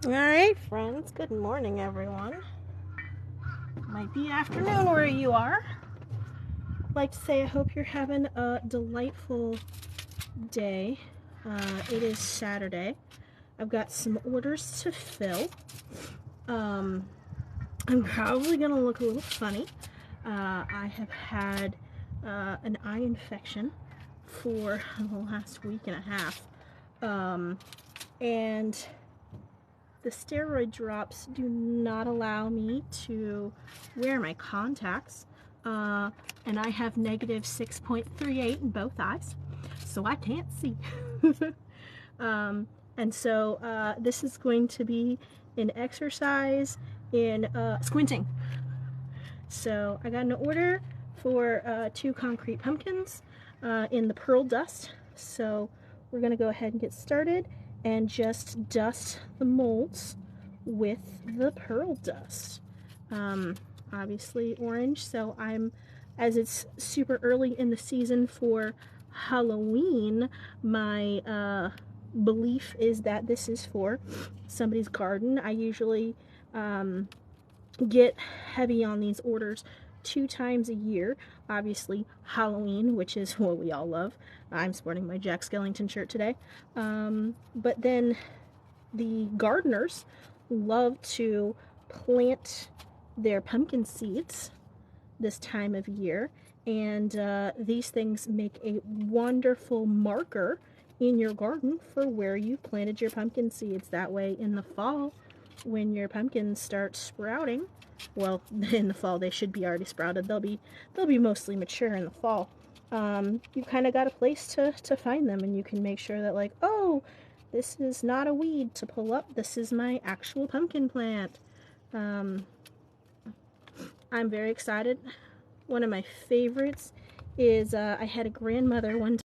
Alright, friends. Good morning, everyone. Might be afternoon where you are. I'd like to say I hope you're having a delightful day. It is Saturday. I've got some orders to fill. I'm probably going to look a little funny. I have had an eye infection for the last week and a half. And the steroid drops do not allow me to wear my contacts. And I have negative 6.38 in both eyes, so I can't see. And so this is going to be an exercise in squinting. So I got an order for 2 concrete pumpkins in the pearl dust. So we're going to go ahead and get started and just dust the molds with the pearl dust. Obviously orange, so as it's super early in the season for Halloween, my belief is that this is for somebody's garden. I usually get heavy on these orders 2 times a year. Obviously, Halloween, which is what we all love. I'm sporting my Jack Skellington shirt today. But then the gardeners love to plant their pumpkin seeds this time of year, and these things make a wonderful marker in your garden for where you planted your pumpkin seeds. That way in the fall, when your pumpkins start sprouting, well, in the fall they should be already sprouted. They'll be mostly mature in the fall. You kind of got a place to find them, and you can make sure that, like, oh, this is not a weed to pull up. This is my actual pumpkin plant. I'm very excited. One of my favorites is I had a grandmother one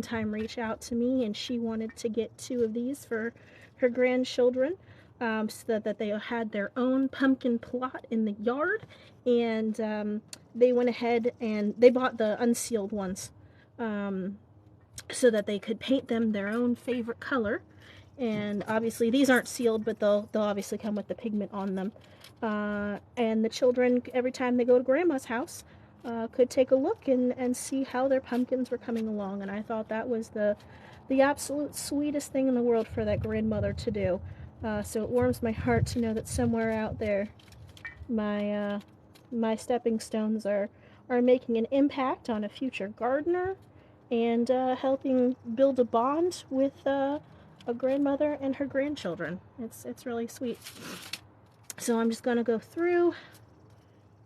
time reach out to me, and she wanted to get 2 of these for her grandchildren, so that they had their own pumpkin plot in the yard. And they went ahead and they bought the unsealed ones, so that they could paint them their own favorite color. And obviously these aren't sealed, but they'll obviously come with the pigment on them. And the children, every time they go to grandma's house, could take a look and see how their pumpkins were coming along. And I thought that was the absolute sweetest thing in the world for that grandmother to do. So it warms my heart to know that somewhere out there, my stepping stones are making an impact on a future gardener, and helping build a bond with a grandmother and her grandchildren. It's really sweet. So I'm just gonna go through,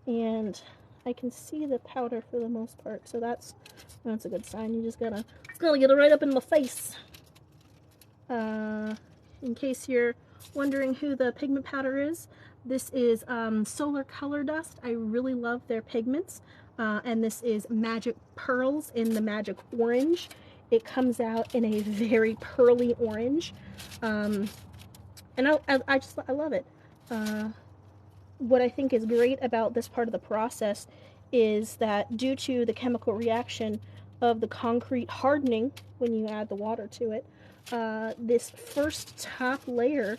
and I can see the powder for the most part, so that's a good sign. You just gotta get it right up in the face. In case you're wondering who the pigment powder is, this is Solar Color Dust. I really love their pigments. And this is Magic Pearls in the Magic Orange. It comes out in a very pearly orange. And I love it. What I think is great about this part of the process is that due to the chemical reaction of the concrete hardening when you add the water to it, this first top layer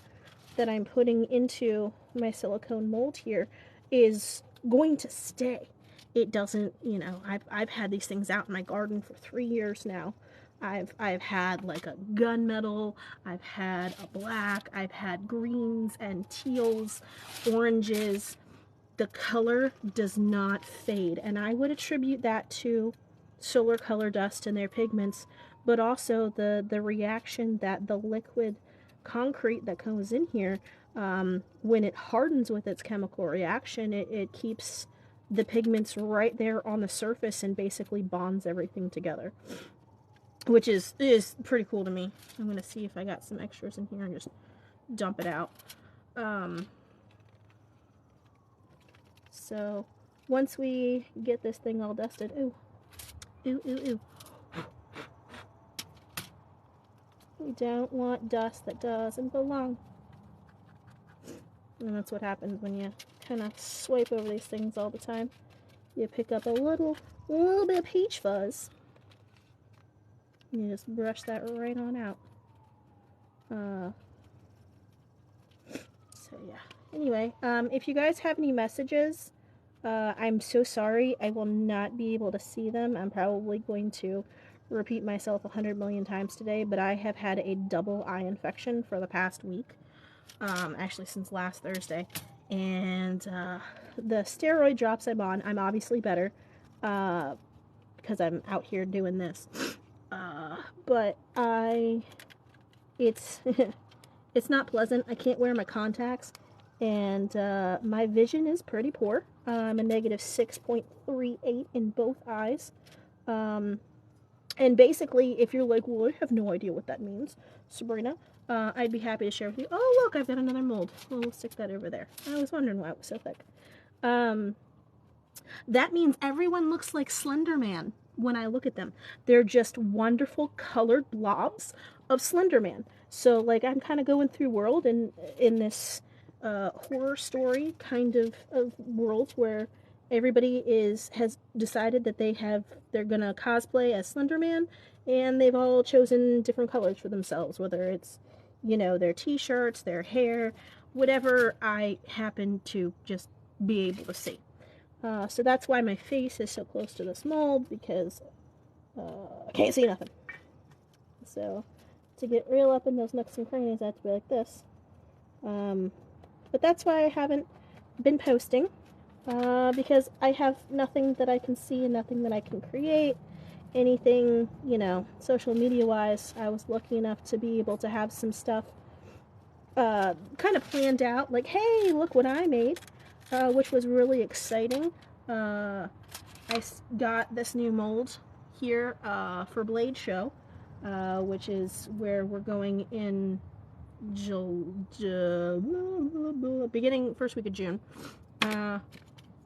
that I'm putting into my silicone mold here is going to stay. It doesn't, I've had these things out in my garden for 3 years now. I've had like a gunmetal, I've had a black, I've had greens and teals, oranges. The color does not fade, and I would attribute that to Solar Color Dust and their pigments, but also the reaction that the liquid concrete that goes in here, when it hardens with its chemical reaction, it keeps the pigments right there on the surface and basically bonds everything together, which is pretty cool to me. I'm gonna see if I got some extras in here and just dump it out. So once we get this thing all dusted, ooh, we don't want dust that doesn't belong. And that's what happens when you kind of swipe over these things all the time. You pick up a little bit of peach fuzz. You just brush that right on out. So yeah. Anyway, if you guys have any messages, I'm so sorry. I will not be able to see them. I'm probably going to repeat myself 100 million times today, but I have had a double eye infection for the past week. Actually since last Thursday. And the steroid drops I'm on, I'm obviously better because I'm out here doing this. But it's it's not pleasant. I can't wear my contacts, and my vision is pretty poor. I'm a negative 6.38 in both eyes. And basically, if you're like, well, I have no idea what that means, Sabrina, I'd be happy to share with you. Oh, look, I've got another mold. We'll stick that over there. I was wondering why it was so thick. That means everyone looks like Slender Man when I look at them. They're just wonderful colored blobs of Slender Man. So, like, I'm kind of going through world in this horror story kind of world where everybody has decided that they're gonna cosplay as Slender Man, and they've all chosen different colors for themselves, whether it's, you know, their t-shirts, their hair, whatever I happen to just be able to see. So that's why my face is so close to this mold, because I can't see nothing. So to get real up in those nooks and crannies, I have to be like this. But that's why I haven't been posting, because I have nothing that I can see and nothing that I can create. Anything, you know, social media wise. I was lucky enough to be able to have some stuff kind of planned out, like, hey, look what I made, which was really exciting. I got this new mold here for Blade Show, which is where we're going in beginning first week of June.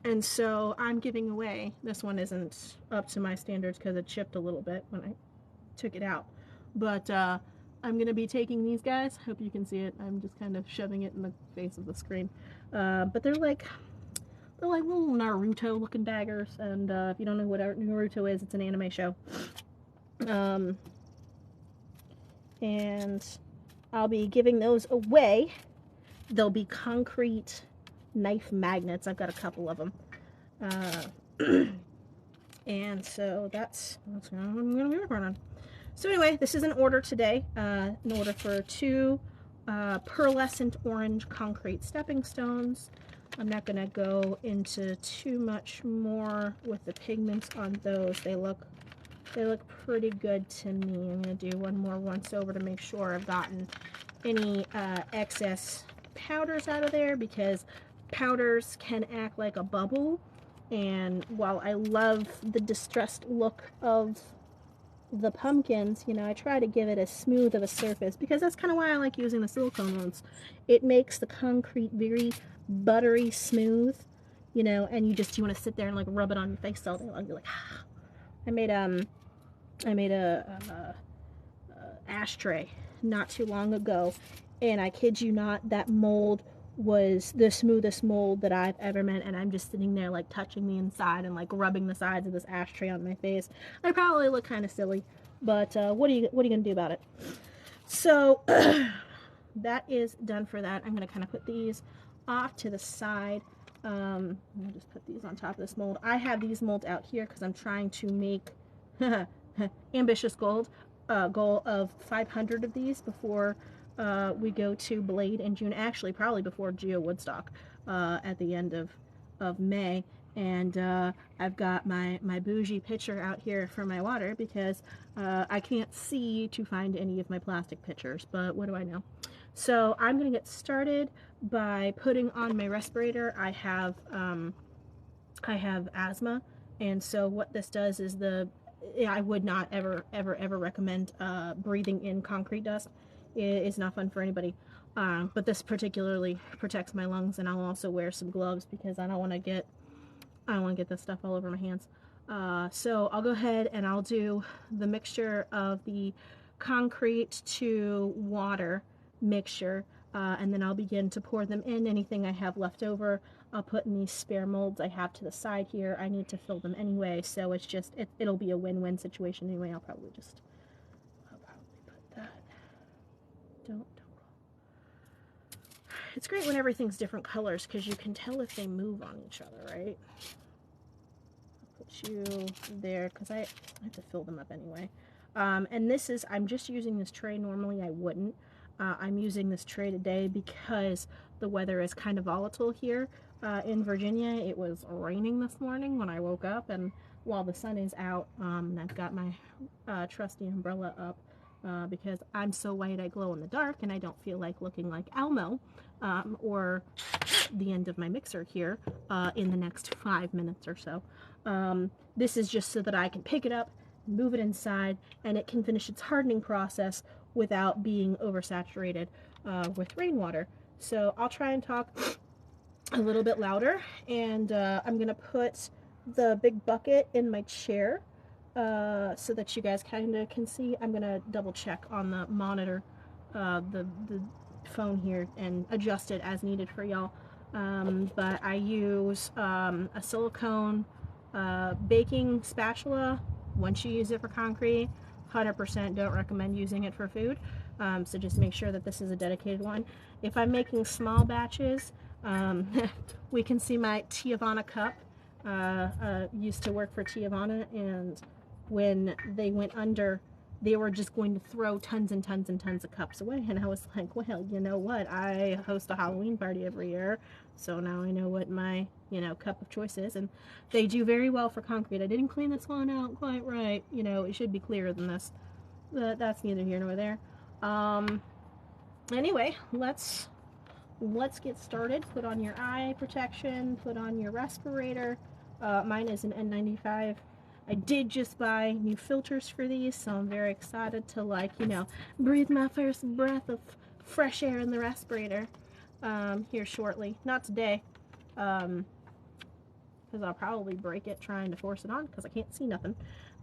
And so I'm giving away, this one isn't up to my standards because it chipped a little bit when I took it out, but I'm going to be taking these guys. Hope you can see it. I'm just kind of shoving it in the face of the screen. But they're like little Naruto looking daggers, and if you don't know what Naruto is, it's an anime show. And I'll be giving those away. They'll be concrete knife magnets. I've got a couple of them. And so that's what I'm going to be working on. So anyway, this is an order today, an order for 2 pearlescent orange concrete stepping stones. I'm not going to go into too much more with the pigments on those. They look pretty good to me. I'm going to do one more once over to make sure I've gotten any excess powders out of there, because powders can act like a bubble. And while I love the distressed look of the pumpkins, you know, I try to give it as smooth of a surface, because that's kind of why I like using the silicone ones. It makes the concrete very buttery smooth, you know, and you want to sit there and like rub it on your face all day long. You're like, ah. I made a ashtray not too long ago, and I kid you not, that mold was the smoothest mold that I've ever met, and I'm just sitting there like touching the inside and like rubbing the sides of this ashtray on my face. I probably look kind of silly, but what are you gonna do about it? So that is done for that. I'm gonna kind of put these off to the side. I'll just put these on top of this mold. I have these molds out here because I'm trying to make ambitious goal of 500 of these before we go to Blade in June. Actually, probably before Geo Woodstock at the end of May. And I've got my bougie pitcher out here for my water, because I can't see to find any of my plastic pitchers, but what do I know? So I'm going to get started by putting on my respirator. I have asthma, and so what this does is I would not ever recommend breathing in concrete dust. It's not fun for anybody. But this particularly protects my lungs, and I'll also wear some gloves because I don't want to get this stuff all over my hands. So I'll go ahead and I'll do the mixture of the concrete to water mixture, and then I'll begin to pour them in. Anything I have left over, I'll put in these spare molds I have to the side here. I need to fill them anyway, so it's just, it'll be a win-win situation anyway. I'll probably put that. Don't. it's great when everything's different colors because you can tell if they move on each other, right? I'll put you there because I have to fill them up anyway. And this is, I'm just using this tray. Normally I wouldn't. I'm using this tray today because the weather is kind of volatile here in Virginia. It was raining this morning when I woke up, and while the sun is out, and I've got my trusty umbrella up because I'm so white I glow in the dark and I don't feel like looking like Elmo or the end of my mixer here in the next 5 minutes or so. This is just so that I can pick it up, move it inside, and it can finish its hardening process without being oversaturated with rainwater. So I'll try and talk a little bit louder, and I'm gonna put the big bucket in my chair so that you guys kind of can see. I'm gonna double check on the monitor, the phone here, and adjust it as needed for y'all. But I use a silicone baking spatula. Once you use it for concrete, 100% don't recommend using it for food. So just make sure that this is a dedicated one. If I'm making small batches, we can see my Tiavana cup. Used to work for Tiavana, and when they went under, they were just going to throw tons and tons and tons of cups away. And I was like, well, you know what? I host a Halloween party every year, so now I know what my, cup of choice is. And they do very well for concrete. I didn't clean this one out quite right. It should be clearer than this. But that's neither here nor there. Anyway, let's get started. Put on your eye protection, put on your respirator. Mine is an N95. I did just buy new filters for these, so I'm very excited to breathe my first breath of fresh air in the respirator here shortly. Not today, because I'll probably break it trying to force it on because I can't see nothing.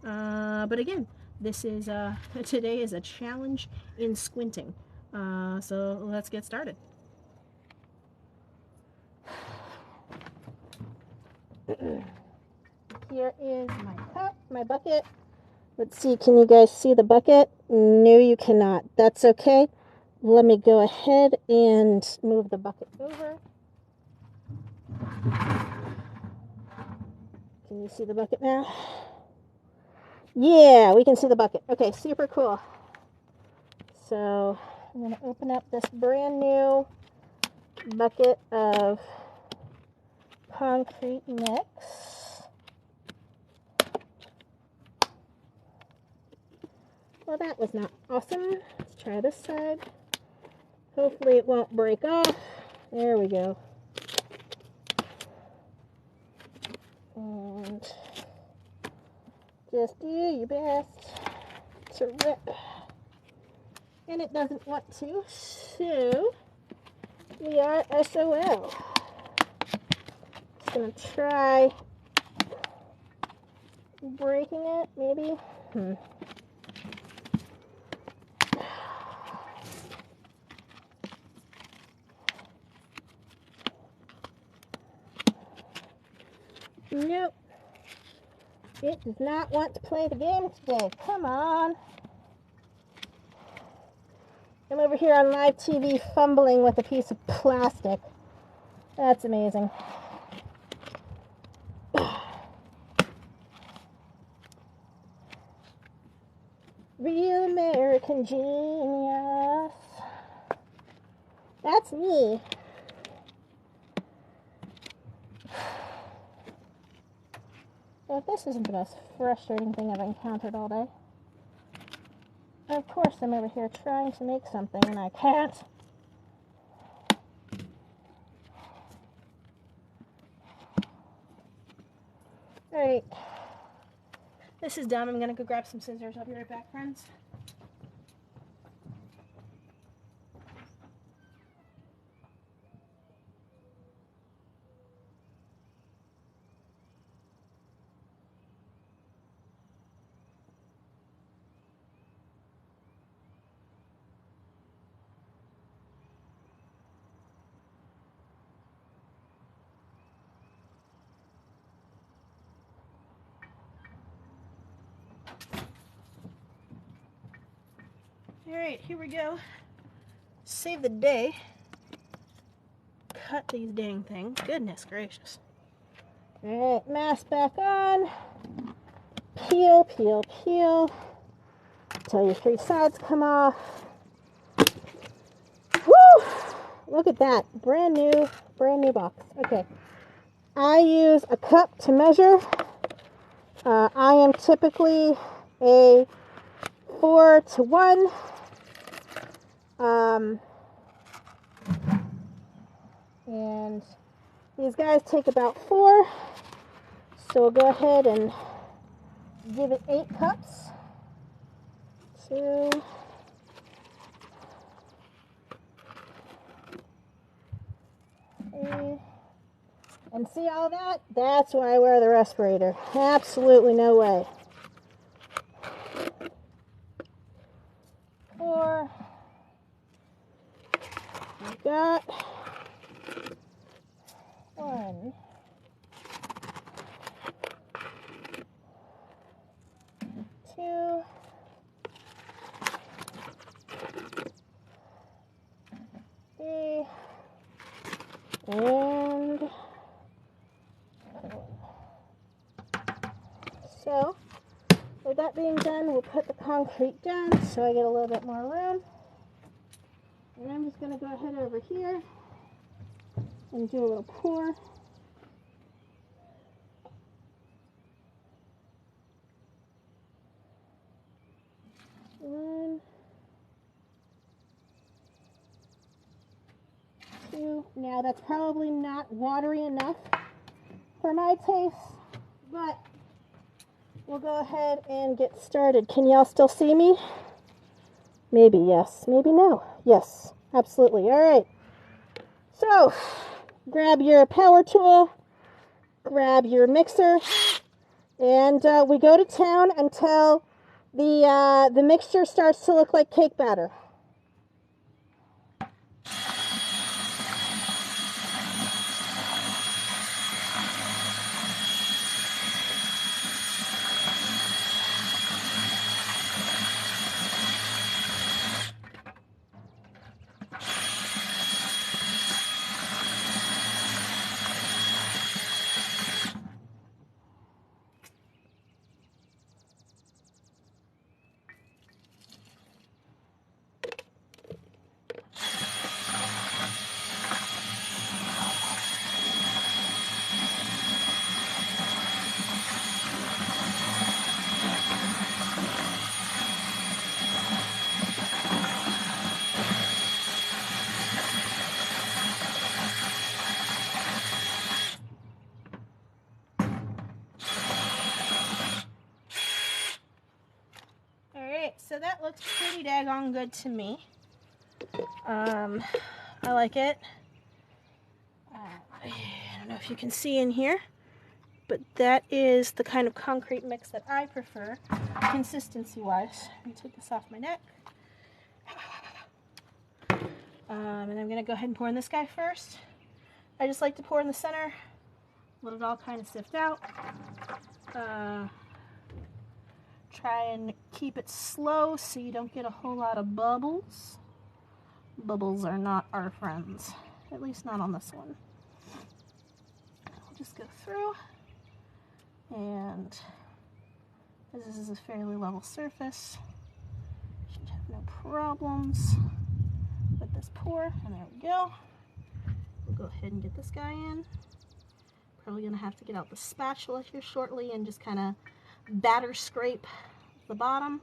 But again, this is today is a challenge in squinting. So let's get started. Here is my cup, my bucket. Let's see, can you guys see the bucket? No, you cannot. That's okay. Let me go ahead and move the bucket over. Can you see the bucket now? Yeah, we can see the bucket. Okay, super cool. So I'm going to open up this brand new bucket of concrete mix. Well, that was not awesome. Let's try this side. Hopefully it won't break off. There we go. And just do your best to rip. And it doesn't want to, so we are SOL. Just gonna try breaking it, maybe. Nope. It does not want to play the game today. Come on. I'm over here on live TV fumbling with a piece of plastic. That's amazing. Real American genius. That's me. Well, this isn't the most frustrating thing I've encountered all day. Of course, I'm over here trying to make something and I can't. Alright. This is done. I'm going to go grab some scissors. I'll be right back, friends. Alright, here we go. Save the day. cut these dang things. Goodness gracious. Alright, mask back on. Peel, peel, peel. Till your 3 sides come off. Woo! Look at that. Brand new box. Okay. I use a cup to measure. I am typically a 4 to 1. And these guys take about 4. So we'll go ahead and give it 8 cups. 2. 3. And see all that? That's why I wear the respirator. Absolutely no way. 4. We've got 1. 2. 3. And 4. So, with that being done, we'll put the concrete down so I get a little bit more room. And I'm just going to go ahead over here and do a little pour. One, 2. Now that's probably not watery enough for my taste, but we'll go ahead and get started. Can y'all still see me? Maybe yes, maybe no. Yes, absolutely. All right. So, grab your power tool, grab your mixer, and we go to town until the mixture starts to look like cake batter. So that looks pretty daggone good to me. I like it. I don't know if you can see in here, but that is the kind of concrete mix that I prefer, consistency-wise. Let me take this off my neck. And I'm going to go ahead and pour in this guy first. I just like to pour in the center, let it all kind of sift out. Try and keep it slow so you don't get a whole lot of bubbles. Bubbles are not our friends, at least not on this one. I'll just go through, and as this is a fairly level surface, should have no problems with this pour. And there we go. We'll go ahead and get this guy in. Probably gonna have to get out the spatula here shortly and just kind of batter scrape the bottom.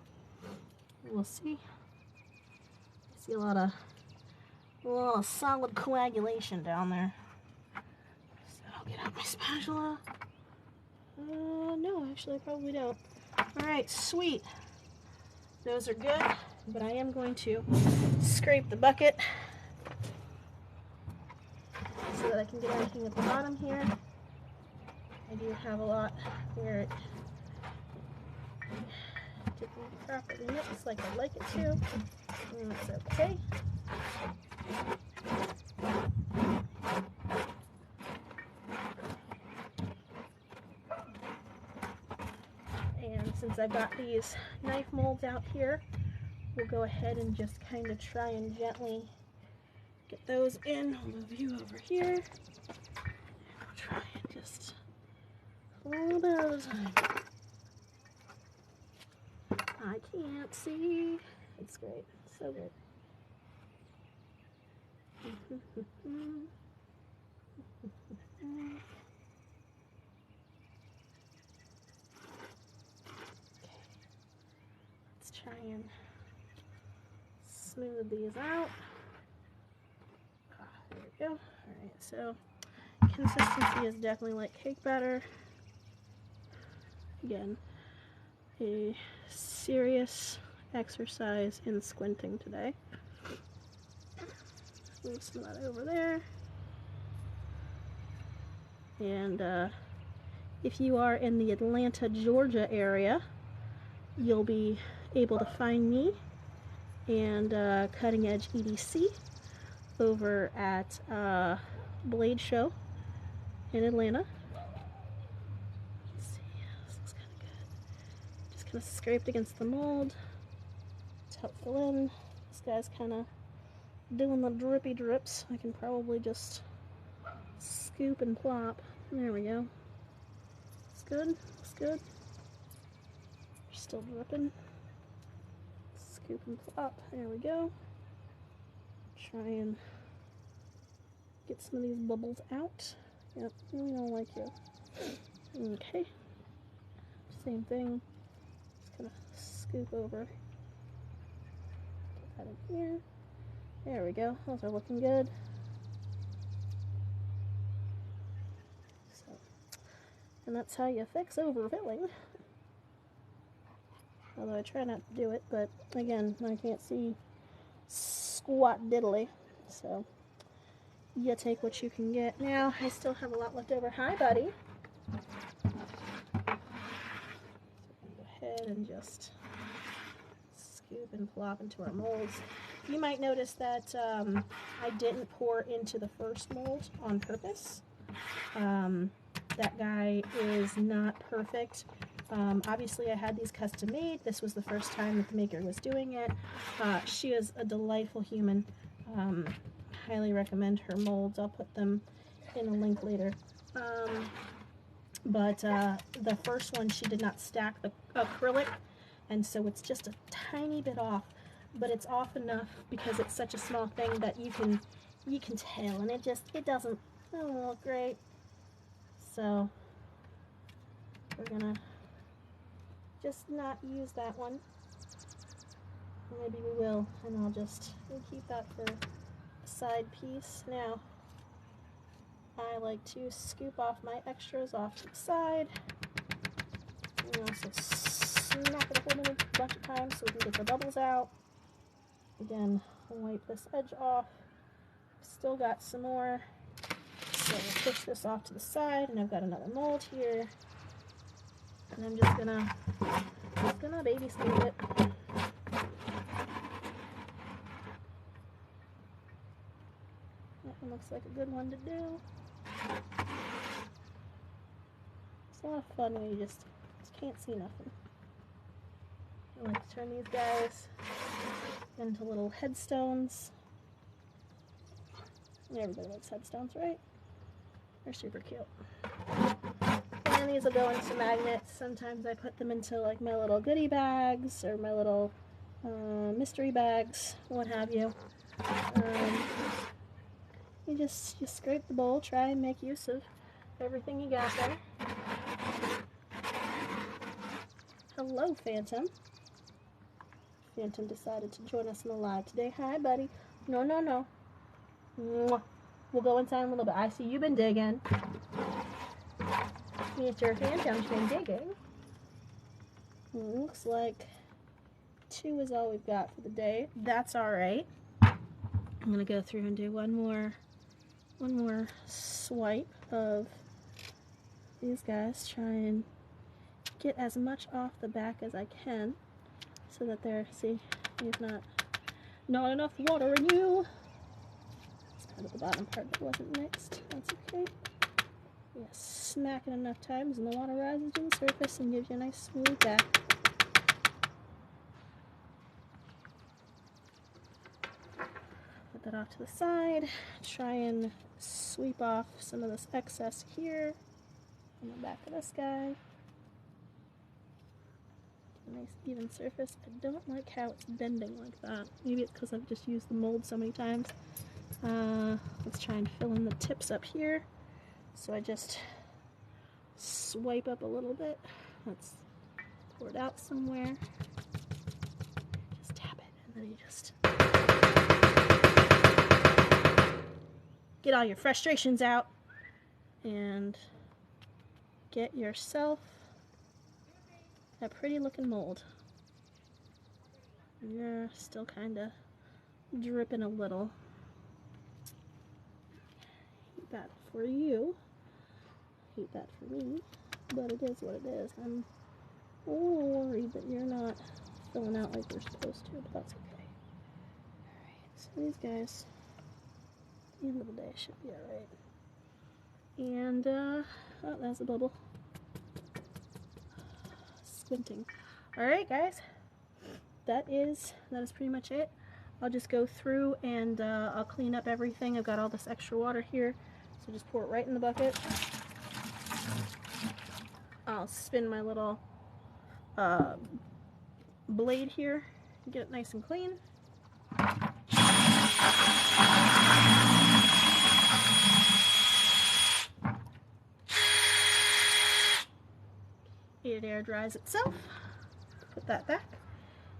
We'll see. I see a lot of solid coagulation down there. So I'll get out my spatula. No, actually I probably don't. Alright, sweet. Those are good, but I am going to scrape the bucket so that I can get everything at the bottom here. I do have a lot where it didn't properly mix like I'd like it to, and it's okay. And since I've got these knife molds out here, we'll go ahead and just kind of try and gently get those in. I'll move you over here. I'll try and just a little bit at a time. I can't see. It's great. So good. Let's try and smooth these out. There we go. Alright, so consistency is definitely like cake batter. Again, a serious exercise in squinting today. Move some of that over there. And if you are in the Atlanta, Georgia area, you'll be able to find me and Cutting Edge EDC over at Blade Show in Atlanta. Let's see, this looks kind of good. Just kind of scraped against the mold to help fill in. This guy's kind of doing the drippy drips. I can probably just scoop and plop. There we go. Looks good. Looks good. Still dripping. Scoop and plop. There we go. Try and get some of these bubbles out. Yep, we don't like you. Okay. Same thing. Just kind of scoop over. Put that in here. There we go. Those are looking good. So, and that's how you fix overfilling. Although I try not to do it, but again, I can't see squat diddly. So you take what you can get. Now, I still have a lot left over. Hi, buddy. So go ahead and just scoop and plop into our molds. You might notice that I didn't pour into the first mold on purpose. That guy is not perfect. Obviously I had these custom made. This was the first time that the maker was doing it. She is a delightful human. Highly recommend her molds. I'll put them in a link later. But the first one, she did not stack the acrylic, and so it's just a tiny bit off, but it's off enough because it's such a small thing that you can tell, and it doesn't look great. So we're gonna just not use that one. Maybe we will, and we'll keep that for a side piece. Now, I like to scoop off my extras off to the side, and also snap it a whole bunch of times so we can get the bubbles out. Again, wipe this edge off. Still got some more, so we'll push this off to the side, and I've got another mold here, and I'm just gonna baby scoop it. That one looks like a good one to do. It's a lot of fun when you just can't see nothing. I like to turn these guys into little headstones. Everybody likes headstones, right? They're super cute. And these will go into magnets. Sometimes I put them into like my little goodie bags or my little mystery bags, what have you. You scrape the bowl, try and make use of everything you got there. Hello, Phantom. Phantom decided to join us in the live today. Hi, buddy. No, no, no. Mwah. We'll go inside in a little bit. I see you've been digging. Mr. Phantom's been digging. Looks like 2 is all we've got for the day. That's alright. I'm gonna go through and do one more swipe of these guys. Try and get as much off the back as I can so that see, you've not enough water in you. It's part of the bottom part that wasn't mixed. That's okay. Yeah, smack it enough times and the water rises to the surface and gives you a nice smooth back. Put that off to the side. Try and sweep off some of this excess here on the back of this guy. Nice even surface. I don't like how it's bending like that. Maybe it's because I've just used the mold so many times. Let's try and fill in the tips up here. So I just swipe up a little bit. Let's pour it out somewhere. Just tap it and then you just get all your frustrations out and get yourself a pretty looking mold. You're still kind of dripping a little. Hate that for you. Hate that for me. But it is what it is. I'm a little worried that you're not filling out like you're supposed to, but that's okay. Alright, so these guys, at the end of the day, should be alright. And, oh, that's a bubble. Squinting. Alright, guys. That is pretty much it. I'll just go through and I'll clean up everything. I've got all this extra water here, so just pour it right in the bucket. I'll spin my little blade here and get it nice and clean. It air dries itself. Put that back.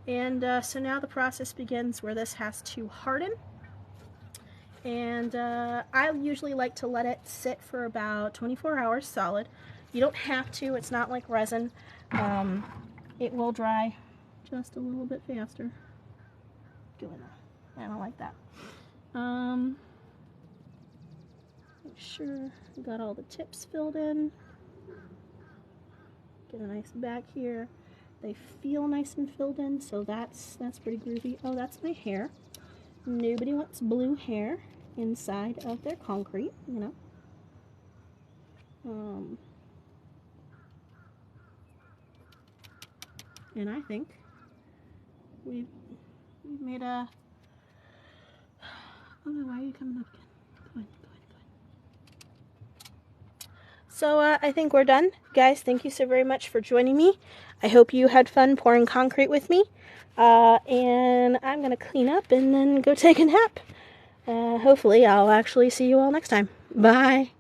And so now the process begins where this has to harden. And I usually like to let it sit for about 24 hours solid. You don't have to, it's not like resin. It will dry just a little bit faster. Doing that. I don't like that. Make sure we got all the tips filled in. Get a nice back here. They feel nice and filled in, so that's pretty groovy. Oh, that's my hair. Nobody wants blue hair inside of their concrete, you know. And I think we've made a... Oh no, why are you coming up again? Go ahead. So I think we're done. Guys, thank you so very much for joining me. I hope you had fun pouring concrete with me. And I'm going to clean up and then go take a nap. Hopefully I'll actually see you all next time. Bye.